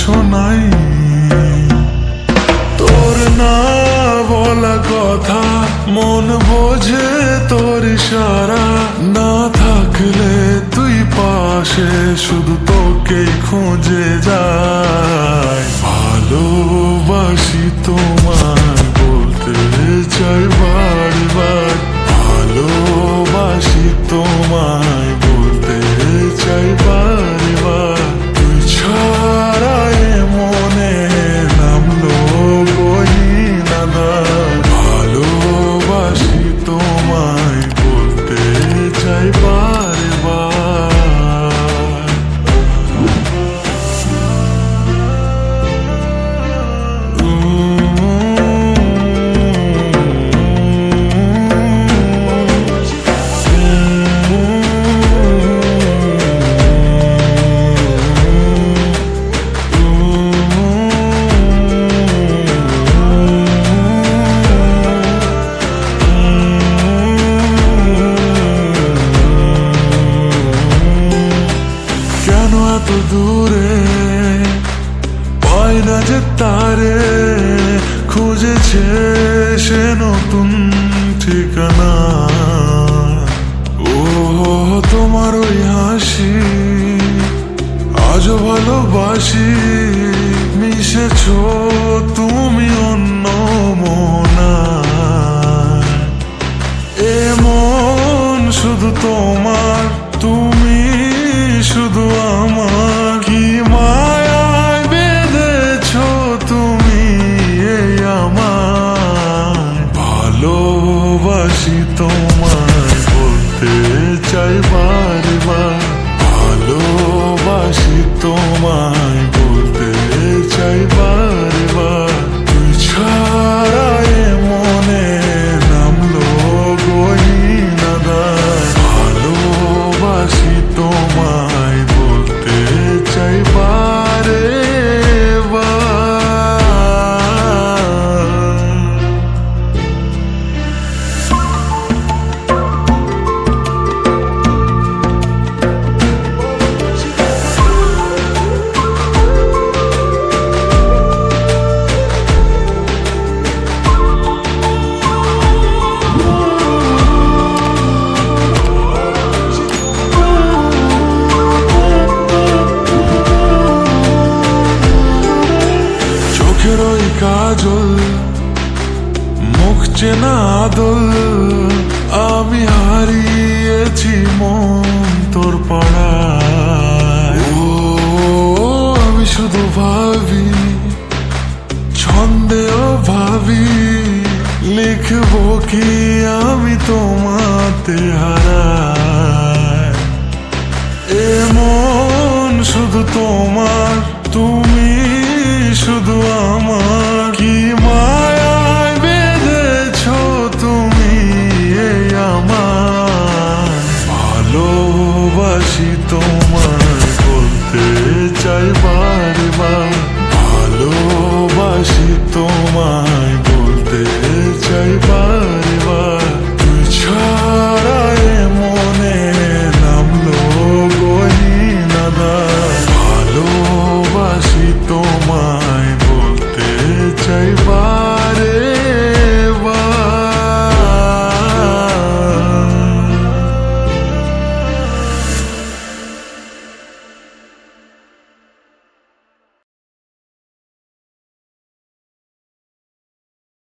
শোনাই। তোর না বলা কথা মন বোঝে তোর ইশারা, না থাকলে তুই পাশে শুধু তোকেই খুঁজে যায়। ভালোবাসি তোমায় বলতে চাই বারবার, ভালোবাসি তোমায় বলতে চাই বারবার। তুই ছাড়া এ মনে নামলো গহীনাদার, ভালোবাসি তোমায় বলতে চাই বারবার। এত দূরে পাই না যে তারে, খুঁজেছে সে নতুন ঠিকানা। ও তোমার ওই হাসি আজও ভালোবাসি, মিশেছ তুমি অন্য মনা। এমন শুধু তোমার, তুমি শুধু আমার, কি মায়ায় বেঁধেছ তুমি এই আমার। ভালোবাসি তোমায় বলতে চাই বারবার, ভালোবাসি তোমায় বলতে চাই বারবার। তুই ছাড়া এ মনে নামলো গহীনাদার, ভালোবাসি তোমায় বলতে চাই বারে বার। চোখের ওই কাজল, মুখ চেনা আদল, আমি হারিয়েছি মন তোর পাড়ায়। ও আমি শুধু ভাবি, ছন্দেও ভাবি, লিখবো কি আমি তোমাতে হারায়। এমন শুধু তোমার, তুমি শুধু আমার, কি মায়ায় বেঁধেছ তুমি এই আমার। ভালোবাসি তোমায় বলতে চাই বারবার, ভালোবাসি তোমায়